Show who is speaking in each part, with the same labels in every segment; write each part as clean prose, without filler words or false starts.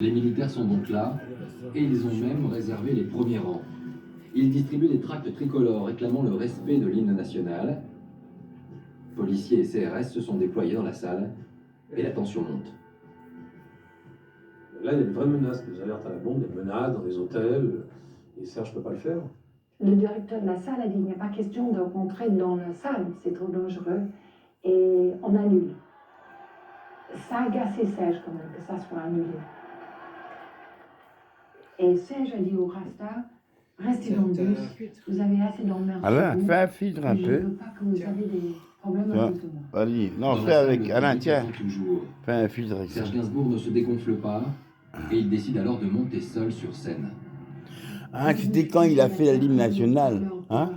Speaker 1: Les militaires sont donc là, et ils ont même réservé les premiers rangs. Ils distribuent des tracts tricolores réclamant le respect de l'hymne national. Policiers et CRS se sont déployés dans la salle, et la tension monte.
Speaker 2: Là, il y a des vraies menaces, des alertes à la bombe, des menaces dans les hôtels, et Serge ne peut pas le faire.
Speaker 3: Le directeur de la salle a dit, il n'y a pas question de rentrer dans la salle, c'est trop dangereux, et on annule. Ça a agacé Serge quand même, que ça soit annulé. Et Serge a dit au Rasta, restez dans le bus, vous avez assez d'emmerdes.
Speaker 4: Alain, fais un filtre un
Speaker 3: Je ne
Speaker 4: peu.
Speaker 3: veux pas que vous avez des problèmes à cause de moi.
Speaker 4: Vas-y, non,
Speaker 1: Dans
Speaker 4: fais
Speaker 1: la salle,
Speaker 4: avec
Speaker 1: le
Speaker 4: Alain,
Speaker 1: public
Speaker 4: tiens.
Speaker 1: attend toujours.
Speaker 4: Fais un filtre avec ça.
Speaker 1: Serge Gainsbourg ne se dégonfle pas, et il décide alors de monter seul sur scène.
Speaker 4: Ah, c'était quand il a fait l'hymne national. Hein?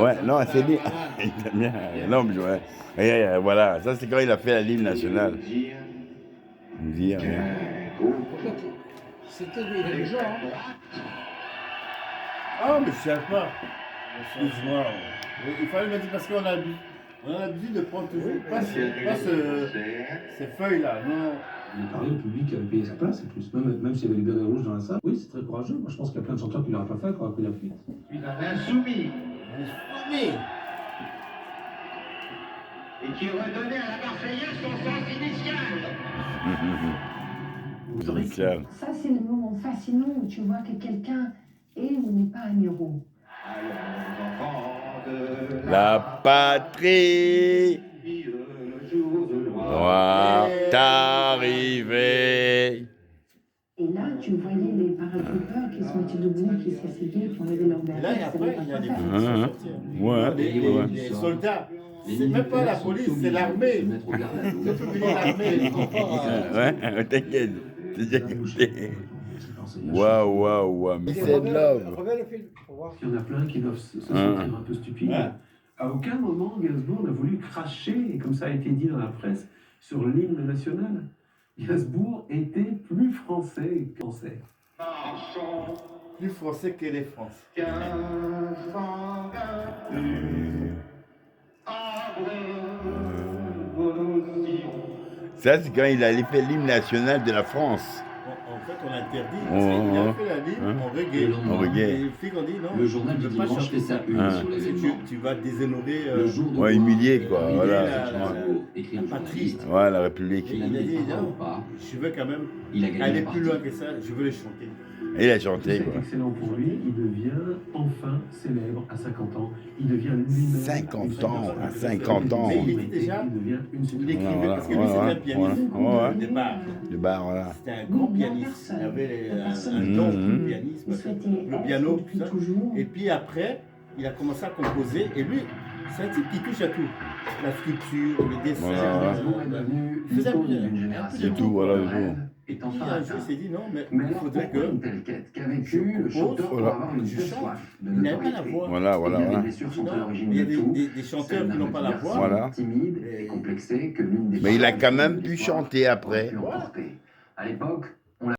Speaker 4: Ouais, non, c'est bien. Il aime bien. Non, mais ouais. Voilà, ça c'est quand il a fait l'hymne national. Dire.
Speaker 5: C'était lui, il est genre.
Speaker 6: Ah, mais je sais pas. Excuse-moi. Il fallait me dire parce qu'on a l'habitude de prendre toujours. Pas ces feuilles-là. Non.
Speaker 2: Il a parlé, le public avait payé sa place, et plus. Même s'il y avait les bérets rouges dans la salle. Oui, c'est très courageux. Moi, je pense qu'il y a plein de chanteurs qui ne l'auraient pas fait, qui auraient pris la fuite.
Speaker 5: Il avait insoumis. Et qui redonnait à la Marseillaise son sens initial.
Speaker 4: Initial.
Speaker 3: Ça, c'est le moment fascinant où tu vois que quelqu'un est ou n'est pas un héros.
Speaker 4: La patrie doit arriver.
Speaker 3: Et là, tu voyais les paratroopers qui se mettaient debout, qui s'asseyaient, qui enlevaient leur
Speaker 6: Et
Speaker 3: berets.
Speaker 6: là, et après, il y a des polices qui sont sortis.
Speaker 4: Ouais, ouais.
Speaker 6: Les soldats.
Speaker 1: Les
Speaker 6: C'est même pas la
Speaker 1: militaires
Speaker 6: police,
Speaker 1: sont
Speaker 6: c'est
Speaker 1: obligés
Speaker 6: l'armée.
Speaker 1: de se mettre au garde à vous.
Speaker 6: C'est tout venir l'armée.
Speaker 4: Ouais, t'inquiète. Waouh, waouh, waouh. Mais c'est de love.
Speaker 5: Reviens le film pour voir.
Speaker 2: Il y en a plein qui doivent se sentir un peu stupides.
Speaker 6: Ouais.
Speaker 2: À aucun moment, Gainsbourg n'a voulu cracher, et comme ça a été dit dans la presse, sur l'hymne national. Gainsbourg était plus français que français.
Speaker 6: Plus français que les Français.
Speaker 4: Ça, c'est quand il a fait l'hymne national de la France.
Speaker 6: En fait, on interdit.
Speaker 4: Oh,
Speaker 6: Il a
Speaker 4: oh,
Speaker 6: fait la ligne
Speaker 4: hein.
Speaker 6: en reggae.
Speaker 4: En reggae.
Speaker 6: Et les filles ont dit non.
Speaker 1: Le journal
Speaker 6: tu
Speaker 1: du
Speaker 6: peux pas
Speaker 1: dimanche
Speaker 6: chanter
Speaker 1: fait sa
Speaker 6: ça.
Speaker 1: une
Speaker 4: Ah.
Speaker 1: sur
Speaker 6: Parce que
Speaker 1: l'événement.
Speaker 6: tu vas déshonorer
Speaker 1: Le jour de
Speaker 4: Ouais, humilié, quoi.
Speaker 6: humilier
Speaker 4: Voilà.
Speaker 1: écrit un
Speaker 6: la patrie.
Speaker 1: journaliste.
Speaker 4: Ouais, la République.
Speaker 6: Il a dit
Speaker 1: Pas
Speaker 6: non,
Speaker 1: ou pas,
Speaker 6: je veux quand même
Speaker 1: il a gagné
Speaker 6: aller
Speaker 1: la
Speaker 6: plus
Speaker 1: partie.
Speaker 6: loin que ça, je veux les chanter.
Speaker 4: Et il a chanté,
Speaker 2: C'est
Speaker 4: quoi.
Speaker 2: excellent pour lui, il devient enfin célèbre à 50 ans. Il devient lui-même.
Speaker 4: 50 ans, à 50 ans.
Speaker 6: Mais il était déjà-
Speaker 2: Il devient une
Speaker 6: Il
Speaker 2: célébrité.
Speaker 6: écrivait
Speaker 4: Voilà,
Speaker 6: parce que lui
Speaker 4: voilà,
Speaker 6: c'était un pianiste
Speaker 4: voilà.
Speaker 6: au départ.
Speaker 4: Du bar, voilà.
Speaker 6: C'était un grand pianiste. Il avait un don pour le pianisme,
Speaker 3: Il souhaitait
Speaker 6: le piano,
Speaker 3: être
Speaker 6: tout
Speaker 3: depuis
Speaker 6: ça.
Speaker 3: toujours.
Speaker 6: Et puis après, il a commencé à composer. Et lui, c'est un type qui touche à tout. La sculpture, le dessin.
Speaker 4: Voilà.
Speaker 2: Gainsbourg est devenu
Speaker 6: Il faisait
Speaker 2: l'icône
Speaker 6: un peu
Speaker 2: d'une
Speaker 6: de
Speaker 2: génération.
Speaker 4: tout, voilà,
Speaker 2: Le
Speaker 4: le
Speaker 2: rêve
Speaker 4: tout.
Speaker 2: est
Speaker 6: Puis
Speaker 2: enfin
Speaker 6: un jour,
Speaker 2: atteint.
Speaker 6: il s'est dit non, mais
Speaker 2: Mais
Speaker 6: il
Speaker 2: alors,
Speaker 6: faudrait
Speaker 2: pourquoi
Speaker 6: que.
Speaker 2: une telle quête? Qu'a vécu le
Speaker 6: compose,
Speaker 2: chanteur pour
Speaker 4: voilà,
Speaker 2: avoir une
Speaker 6: je
Speaker 2: telle
Speaker 6: chante.
Speaker 2: soif de
Speaker 6: Il n'avait pas la
Speaker 2: notoriété?
Speaker 6: voix.
Speaker 4: Voilà, voilà,
Speaker 2: Les
Speaker 4: voilà.
Speaker 2: blessures sont à l'origine
Speaker 6: Il y a
Speaker 2: de tout.
Speaker 6: des chanteurs qui n'ont pas la voix.
Speaker 4: Voilà.
Speaker 2: Timide et complexée que l'une des
Speaker 4: Mais il a
Speaker 2: paroles
Speaker 4: quand même
Speaker 2: de
Speaker 4: pu
Speaker 2: l'histoire
Speaker 4: chanter après.
Speaker 2: aurait pu emporter. À l'époque,